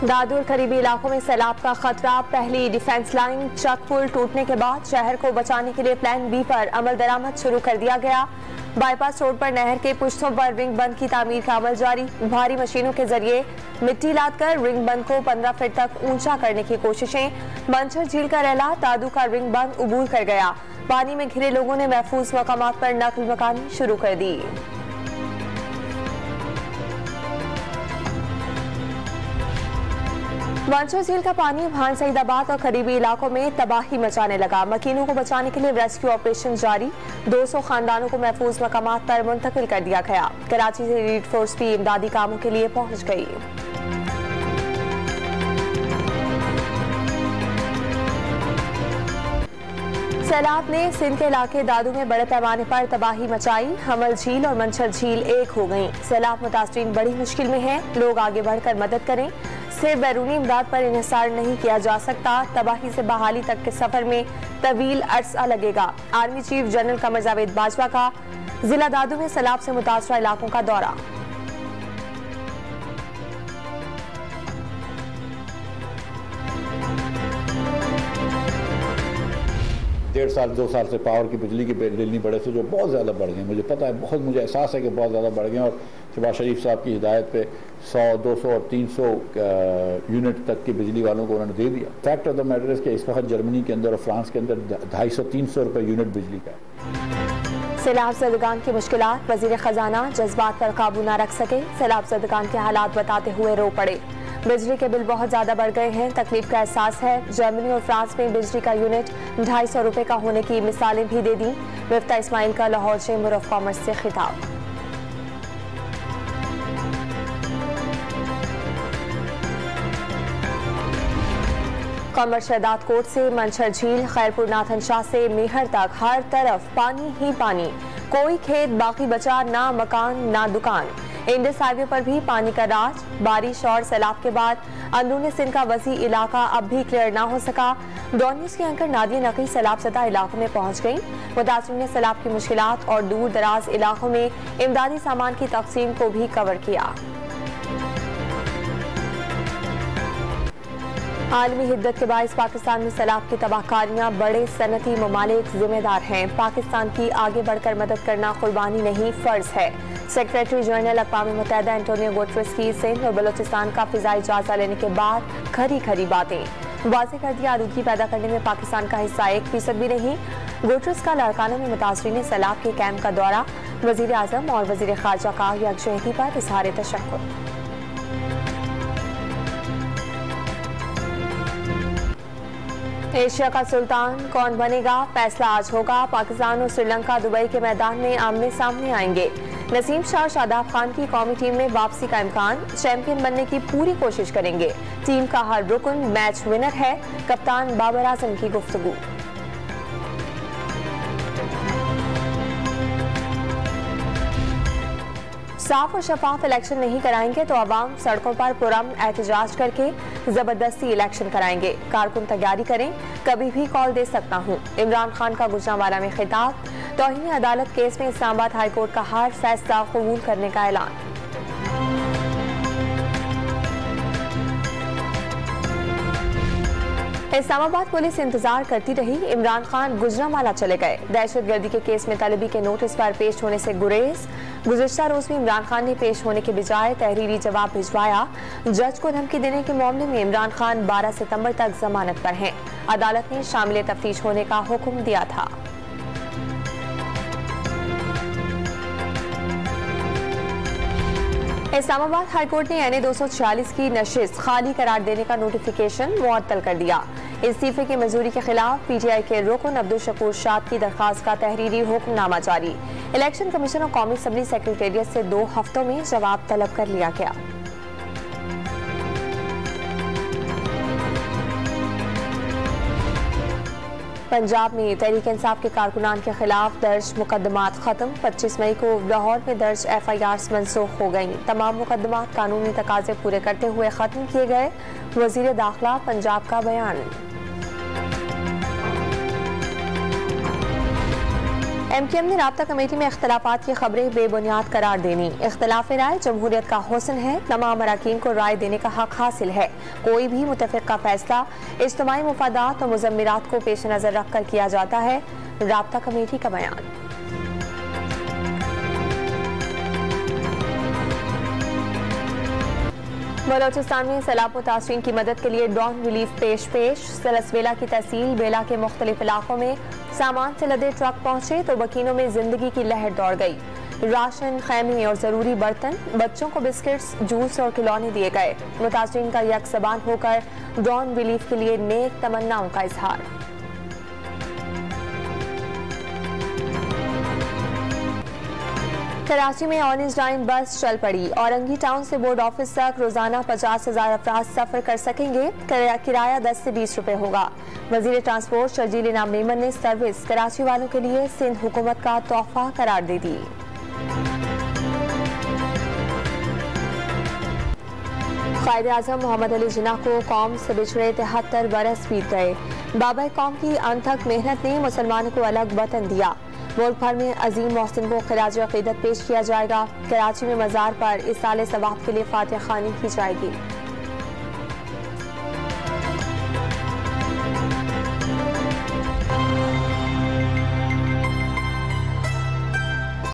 दादू और करीबी इलाकों में सैलाब का खतरा। पहली डिफेंस लाइन चक पुल टूटने के बाद शहर को बचाने के लिए प्लान बी पर अमल दरामद शुरू कर दिया गया। बाईपास रोड पर नहर के पुश्तों पर रिंग बंद की तामीर का अमल जारी। भारी मशीनों के जरिए मिट्टी लादकर रिंग बंद को 15 फीट तक ऊंचा करने की कोशिशें। मंचर झील का रैला दादू का रिंग बंद उबूर कर गया। पानी में घिरे लोगों ने महफूज मकामात पर नकल मकानी शुरू कर दी। मंचर झील का पानी भान सईदाबाद और करीबी इलाकों में तबाही मचाने लगा। मकीनों को बचाने के लिए रेस्क्यू ऑपरेशन जारी। 200 खानदानों को महफूज मकामात पर मुंतकिल कर दिया गया। कराची से रीड फोर्स भी इमदादी कामों के लिए पहुंच गई। सैलाब ने सिंध के इलाके दादू में बड़े पैमाने पर तबाही मचाई। हमल झील और मंचर झील एक हो गई। सैलाब मुतासरीन बड़ी मुश्किल में हैं। लोग आगे बढ़कर मदद करें। सिर्फ बैरूनी इमदाद पर इन्हिसार नहीं किया जा सकता। तबाही से बहाली तक के सफर में तवील अरसा लगेगा। Army chief general Qamar Javed Bajwa का जिला दादू में सैलाब से मुतासरा इलाकों का दौरा। 1.5 साल 2 साल से पावर की बिजली की बिल नहीं बढ़े थे, जो बहुत ज़्यादा बढ़ गए। मुझे पता है, बहुत मुझे एहसास है कि बहुत ज़्यादा बढ़ गए। और शहबाज शरीफ साहब की हिदायत पे 100, 200 और 300 यूनिट तक की बिजली वालों को उन्होंने दे दिया। फैक्ट ऑफ द मैटर है कि इस वक्त जर्मनी के अंदर और फ्रांस के अंदर 250-300 रुपये यूनिट बिजली का है। सैलाब ज़दगान की मुश्किलात। वज़ीर ख़जाना जज्बात पर काबू न रख सके। सैलाब ज़दगान के हालात बताते हुए रो पड़े। बिजली के बिल बहुत ज़्यादा बढ़ गए हैं। तकलीफ का एहसास है। जर्मनी और फ्रांस में बिजली का यूनिट 250 रुपये का होने की मिसालें भी दे दी। मिफ्ता इस्माइल का लाहौर चेंबर ऑफ कॉमर्स से खिताब। कमर शहदाद कोट से मंचर झील, खैरपुर नाथन शाह से मेहर तक हर तरफ पानी ही पानी। कोई खेत बाकी बचा ना, मकान ना दुकान। इंडस हाईवे पर भी पानी का राज। बारिश और सैलाब के बाद अंदरूनी सिंध का वसी इलाका अब भी क्लियर ना हो सका। डॉन्यूज की एंकर नादिया नकी सैलाब ज़दा इलाकों में पहुंच गई। मुतासरीन ने सैलाब की मुश्किलात और दूर दराज इलाकों में इमदादी सामान की तकसीम को भी कवर किया। आलमी हिद्दत के बाइस पाकिस्तान में सैलाब की तबाहकारियां बड़े सनती ममालिक जिम्मेदार हैं। पाकिस्तान की आगे बढ़कर मदद करना कुर्बानी नहीं, फर्ज है। सेक्रेटरी जनरल अक़वाम मुत्तहिदा एंटोनियो गुटेरेस की सिंध और बलोचिस्तान का फिजाई जायजा लेने के बाद खरी खरी बातें वाज़ेह कर दिया। आलूदगी पैदा करने में पाकिस्तान का हिस्सा 1% भी नहीं। गुटेरेस का लाड़काना में मुतासरीन सैलाब के कैंप का दौरा। वज़ीर आज़म और वज़ीर ख़ारजा का यकजहती पर इज़हार तशक्कुर। एशिया का सुल्तान कौन बनेगा, फैसला आज होगा। पाकिस्तान और श्रीलंका दुबई के मैदान में आमने सामने आएंगे। नसीम शाह और शादाब खान की कौमी टीम में वापसी का इम्कान। चैंपियन बनने की पूरी कोशिश करेंगे। टीम का हर रुकन मैच विनर है। कप्तान बाबर आजम की गुफ्तगू। साफ और शफाफ इलेक्शन नहीं कराएंगे तो अवाम सड़कों पर पुरअमन एहतजाज करके जबरदस्ती इलेक्शन कराएंगे। कारकुन तैयारी करें, कभी भी कॉल दे सकता हूँ। इमरान खान का गुजरांवाला में खिताब। तौहीन अदालत केस में इस्लामाबाद हाई कोर्ट का हार फैसला कबूल करने का ऐलान। इस्लामाबाद पुलिस इंतजार करती रही। इमरान खान गुजरांवाला चले गए। दहशतगर्दी के केस में तलबी के नोटिस पर पेश होने से गुरेज। गुज़िश्ता रोज में इमरान खान ने पेश होने के बजाय तहरीरी जवाब भिजवाया। जज को धमकी देने के मामले में इमरान खान 12 सितंबर तक जमानत पर हैं। अदालत ने शामिल तफ्तीश होने का हुक्म दिया था। इस्लामाबाद हाईकोर्ट ने NA 246 की नशिस्त खाली करार देने का नोटिफिकेशन मुअत्तल कर दिया। इस्तीफे की मंजूरी के खिलाफ PTI के रुकन अब्दुल शकूर शाद की दरखास्त का तहरीरी हुक्मनामा जारी। इलेक्शन कमीशन और कौमी असम्बली सेक्रेटेरिएट से 2 हफ्तों में जवाब तलब कर लिया गया। पंजाब में तहरीक इंसाफ के कारकुनान के खिलाफ दर्ज मुकदमात खत्म। 25 मई को लाहौर में दर्ज FIRs मनसूख हो गईं। तमाम मुकदमात कानूनी तकाजे पूरे करते हुए खत्म किए गए। वजीर दाखिला पंजाब का बयान। MQM ने राब्ता कमेटी में इख्तलाफात की खबरें बेबुनियाद करार देनी। इख्तलाफ राय जमहूरियत का हुस्न है, तमाम अरकान को राय देने का हक हासिल है। कोई भी मुतफ़िक़ का फैसला इज्तिमाई मुफादात और मुज़म्मिरात को पेश नज़र रख कर किया जाता है। राब्ता कमेटी का बयान। बलोचिस्तान में सैलाब मुतासरीन की मदद के लिए ड्रोन रिलीफ पेश। सलसबेला की तहसील बेला के मुख्तलिफ इलाकों में सामान से लदे ट्रक पहुंचे तो बकीनों में जिंदगी की लहर दौड़ गई। राशन, खैमे और जरूरी बर्तन, बच्चों को बिस्किट्स, जूस और खिलौने दिए गए। मुतासरीन का यकज़बान होकर ड्रोन रिलीफ के लिए नेक तमन्नाओं का इजहार। कराची में ऑरेंज लाइन बस चल पड़ी। औरंगी टाउन से बोर्ड ऑफिस तक रोजाना 50,000 अफराद सफर कर सकेंगे। किराया 10 से 20 रुपए होगा। वजीर ट्रांसपोर्ट शर्जील इनाम मेमन ने सर्विस कराची वालों के लिए सिंध हुकूमत का तोहफा करार दे दी। कायद आज़म मोहम्मद अली जिन्ना को कौम से बिछड़े 73 बरस बीत गए। बाबा कौम की अनथक मेहनत ने मुसलमानों को अलग वतन दिया। मुल्क भर में अजीम मोहसिन को खिराज अक़ीदत पेश किया जाएगा। कराची में मज़ार पर इसाले सवाब के लिए फातिहा ख़वानी की जाएगी।